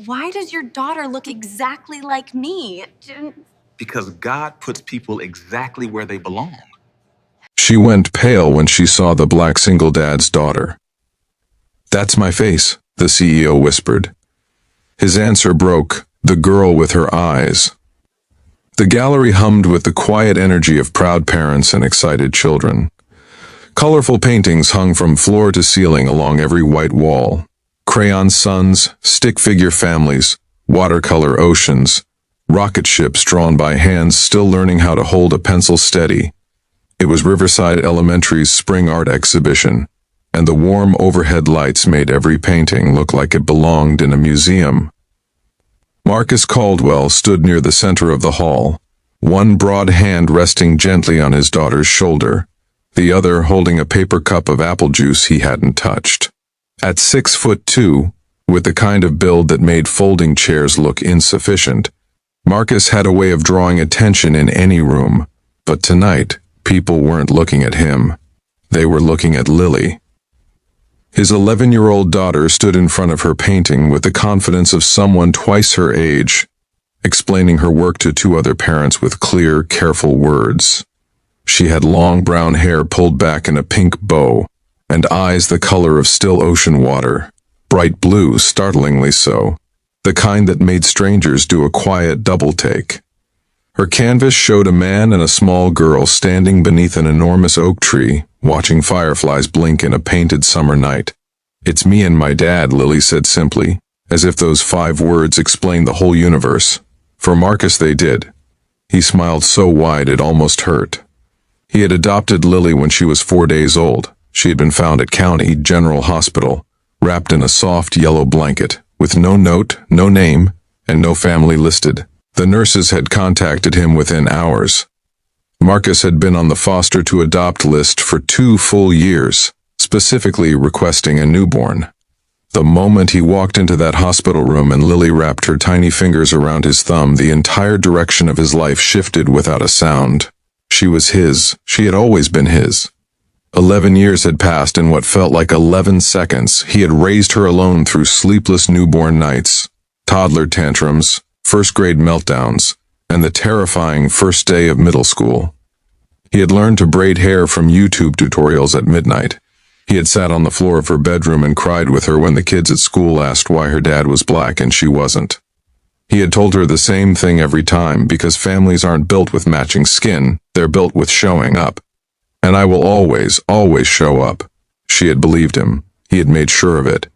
Why does your daughter look exactly like me? Because God puts people exactly where they belong. She went pale when she saw the black single dad's daughter. "That's my face," the CEO whispered. His answer broke, the girl with her eyes. The gallery hummed with the quiet energy of proud parents and excited children. Colorful paintings hung from floor to ceiling along every white wall. Crayon suns, stick figure families, watercolor oceans, rocket ships drawn by hands still learning how to hold a pencil steady. It was Riverside Elementary's spring art exhibition, and the warm overhead lights made every painting look like it belonged in a museum. Marcus Caldwell stood near the center of the hall, one broad hand resting gently on his daughter's shoulder, the other holding a paper cup of apple juice he hadn't touched. At 6'2", with the kind of build that made folding chairs look insufficient, Marcus had a way of drawing attention in any room, but tonight, people weren't looking at him. They were looking at Lily. His 11-year-old daughter stood in front of her painting with the confidence of someone twice her age, explaining her work to two other parents with clear, careful words. She had long brown hair pulled back in a pink bow, and eyes the color of still ocean water, bright blue, startlingly so, the kind that made strangers do a quiet double-take. Her canvas showed a man and a small girl standing beneath an enormous oak tree, watching fireflies blink in a painted summer night. "It's me and my dad," Lily said simply, as if those 5 words explained the whole universe. For Marcus they did. He smiled so wide it almost hurt. He had adopted Lily when she was 4 days old. She had been found at County General Hospital, wrapped in a soft yellow blanket, with no note, no name, and no family listed. The nurses had contacted him within hours. Marcus had been on the foster to adopt list for 2 full years, specifically requesting a newborn. The moment he walked into that hospital room and Lily wrapped her tiny fingers around his thumb, the entire direction of his life shifted without a sound. She was his. She had always been his. 11 years had passed in what felt like 11 seconds. He had raised her alone through sleepless newborn nights, toddler tantrums, first-grade meltdowns, and the terrifying first day of middle school. He had learned to braid hair from YouTube tutorials at midnight. He had sat on the floor of her bedroom and cried with her when the kids at school asked why her dad was black and she wasn't. He had told her the same thing every time, because families aren't built with matching skin, they're built with showing up. "And I will always, always show up." She had believed him. He had made sure of it.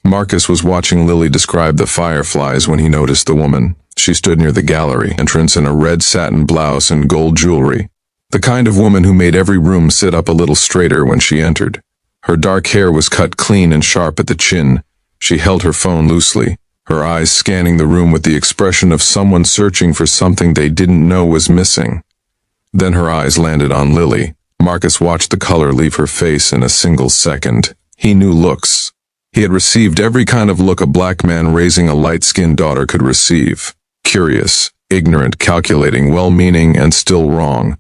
Marcus was watching Lily describe the fireflies when he noticed the woman. She stood near the gallery entrance in a red satin blouse and gold jewelry, the kind of woman who made every room sit up a little straighter when she entered. Her dark hair was cut clean and sharp at the chin. She held her phone loosely, her eyes scanning the room with the expression of someone searching for something they didn't know was missing. Then her eyes landed on Lily. Marcus watched the color leave her face in a single second. He knew looks. He had received every kind of look a black man raising a light-skinned daughter could receive. Curious, ignorant, calculating, well-meaning, and still wrong.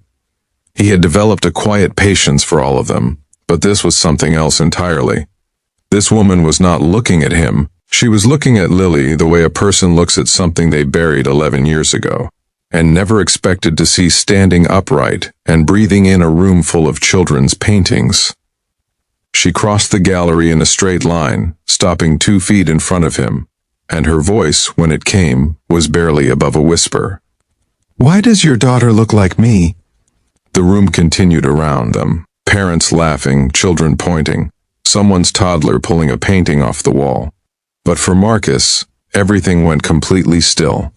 He had developed a quiet patience for all of them, but this was something else entirely. This woman was not looking at him. She was looking at Lily the way a person looks at something they buried 11 years ago, and never expected to see standing upright and breathing in a room full of children's paintings. She crossed the gallery in a straight line, stopping 2 feet in front of him, and her voice, when it came, was barely above a whisper. "Why does your daughter look like me?" The room continued around them, parents laughing, children pointing, someone's toddler pulling a painting off the wall. But for Marcus, everything went completely still.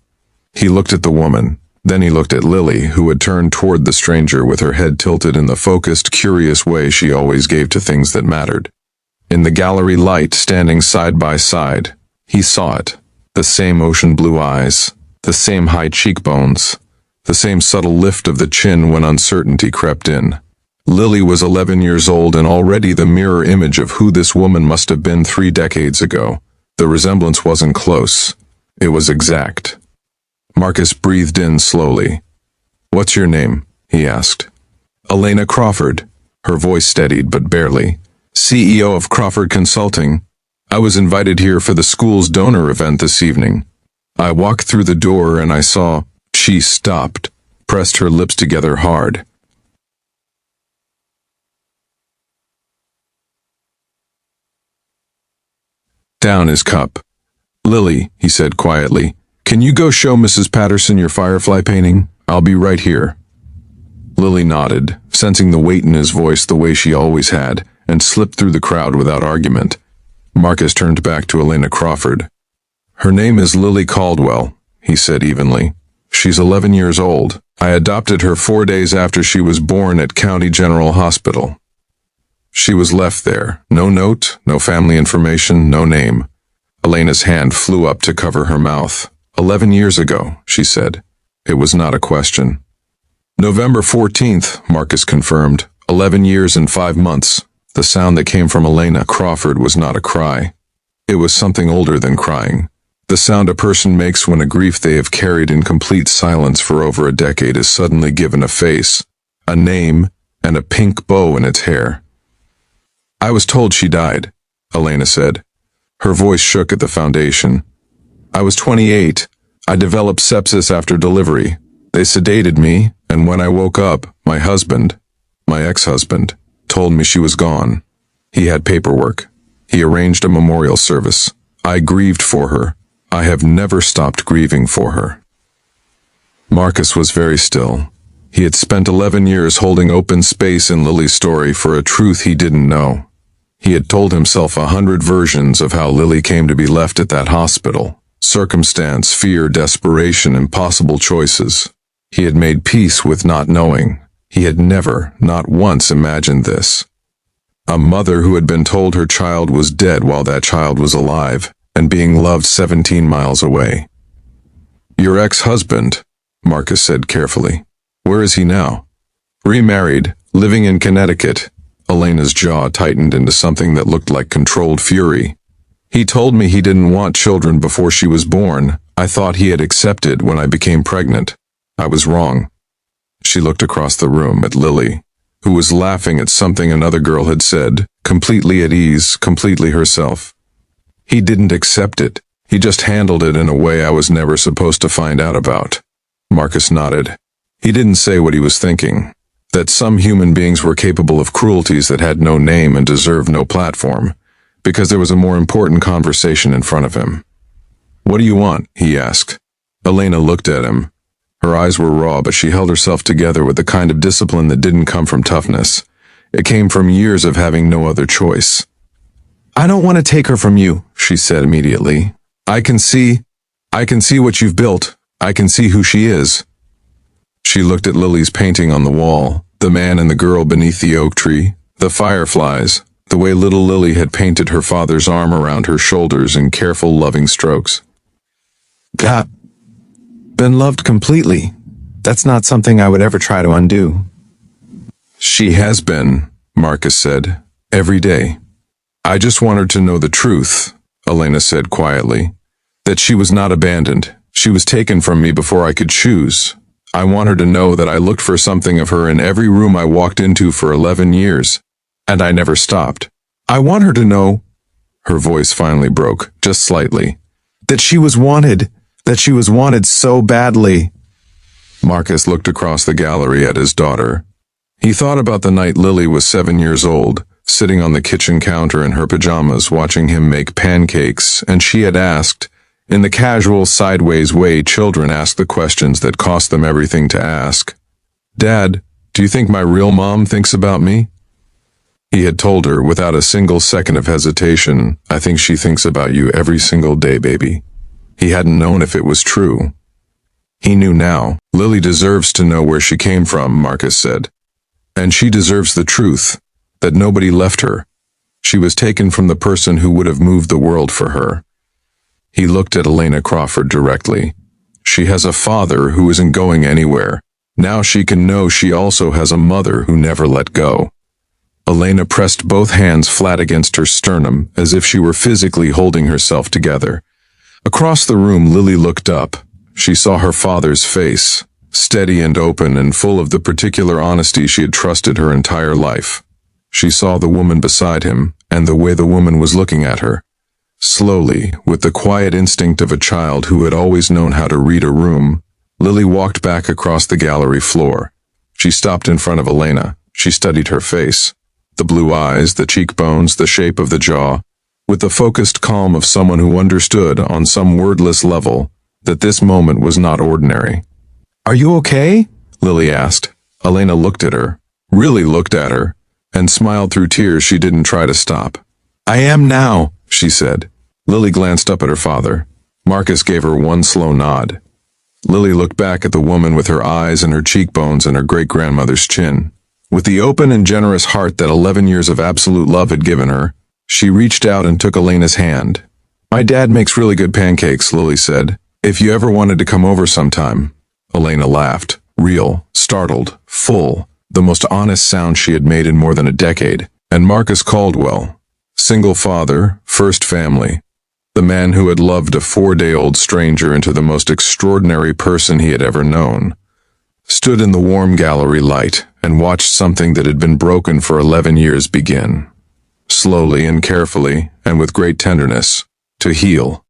He looked at the woman, then he looked at Lily, who had turned toward the stranger with her head tilted in the focused, curious way she always gave to things that mattered. In the gallery light, standing side by side, he saw it. The same ocean blue eyes, the same high cheekbones, the same subtle lift of the chin when uncertainty crept in. Lily was 11 years old and already the mirror image of who this woman must have been 3 decades ago. The resemblance wasn't close. It was exact. Marcus breathed in slowly. "What's your name?" he asked. "Elena Crawford." Her voice steadied, but barely. "CEO of Crawford Consulting." I was invited here for the school's donor event this evening. I walked through the door and I saw..." She stopped, pressed her lips together hard. Down his cup. "Lily," he said quietly, "can you go show Mrs. Patterson your firefly painting? I'll be right here." Lily nodded, sensing the weight in his voice the way she always had, and slipped through the crowd without argument. Marcus turned back to Elena Crawford. "Her name is Lily Caldwell," he said evenly. "She's 11 years old. I adopted her 4 days after she was born at County General Hospital. She was left there. No note, no family information, no name." Elena's hand flew up to cover her mouth. 11 years ago," she said. It was not a question. "November 14th, Marcus confirmed. 11 years and 5 months. The sound that came from Elena Crawford was not a cry. It was something older than crying. The sound a person makes when a grief they have carried in complete silence for over a decade is suddenly given a face, a name, and a pink bow in its hair. "I was told she died," Elena said. Her voice shook at the foundation. "I was 28. I developed sepsis after delivery. They sedated me, and when I woke up, my ex-husband, told me she was gone. He had paperwork. He arranged a memorial service. I grieved for her. I have never stopped grieving for her." Marcus was very still. He had spent 11 years holding open space in Lily's story for a truth he didn't know. He had told himself 100 versions of how Lily came to be left at that hospital. Circumstance, fear, desperation, impossible choices. He had made peace with not knowing. He had never, not once, imagined this. A mother who had been told her child was dead while that child was alive, and being loved 17 miles away. "Your ex-husband," Marcus said carefully. "Where is he now?" "Remarried, living in Connecticut." Elena's jaw tightened into something that looked like controlled fury. "He told me he didn't want children before she was born. I thought he had accepted when I became pregnant. I was wrong." She looked across the room at Lily, who was laughing at something another girl had said, completely at ease, completely herself. "He didn't accept it. He just handled it in a way I was never supposed to find out about." Marcus nodded. He didn't say what he was thinking, that some human beings were capable of cruelties that had no name and deserved no platform, because there was a more important conversation in front of him. "What do you want?" he asked. Elena looked at him. Her eyes were raw, but she held herself together with the kind of discipline that didn't come from toughness. It came from years of having no other choice. "I don't want to take her from you," she said immediately. I can see what you've built. I can see who she is." She looked at Lily's painting on the wall, the man and the girl beneath the oak tree, the fireflies, the way little Lily had painted her father's arm around her shoulders in careful, loving strokes. "God, been loved completely. That's not something I would ever try to undo." "She has been," Marcus said, "every day. I just want her to know the truth," Elena said quietly, "that she was not abandoned. She was taken from me before I could choose. I want her to know that I looked for something of her in every room I walked into for 11 years, and I never stopped. I want her to know," her voice finally broke, just slightly, "that she was wanted so badly." Marcus looked across the gallery at his daughter. He thought about the night Lily was 7 years old, sitting on the kitchen counter in her pajamas watching him make pancakes, and she had asked, in the casual, sideways way children ask the questions that cost them everything to ask, "Dad, do you think my real mom thinks about me?" He had told her, without a single second of hesitation, "I think she thinks about you every single day, baby." He hadn't known if it was true. He knew now. Lily deserves to know where she came from, Marcus said. And she deserves the truth, that nobody left her. She was taken from the person who would have moved the world for her. He looked at Elena Crawford directly. She has a father who isn't going anywhere. Now she can know she also has a mother who never let go. Elena pressed both hands flat against her sternum, as if she were physically holding herself together. Across the room, Lily looked up. She saw her father's face, steady and open and full of the particular honesty she had trusted her entire life. She saw the woman beside him, and the way the woman was looking at her. Slowly, with the quiet instinct of a child who had always known how to read a room, Lily walked back across the gallery floor. She stopped in front of Elena. She studied her face. The blue eyes, the cheekbones, the shape of the jaw, with the focused calm of someone who understood, on some wordless level, that this moment was not ordinary. "Are you okay?" Lily asked. Elena looked at her, really looked at her, and smiled through tears she didn't try to stop. "I am now," she said. Lily glanced up at her father. Marcus gave her one slow nod. Lily looked back at the woman with her eyes and her cheekbones and her great-grandmother's chin. With the open and generous heart that 11 years of absolute love had given her, she reached out and took Elena's hand. "My dad makes really good pancakes," Lily said. "If you ever wanted to come over sometime." Elena laughed, real, startled, full, the most honest sound she had made in more than a decade. And Marcus Caldwell, single father, first family, the man who had loved a 4-day-old stranger into the most extraordinary person he had ever known, stood in the warm gallery light and watched something that had been broken for 11 years begin, slowly and carefully and with great tenderness, to heal.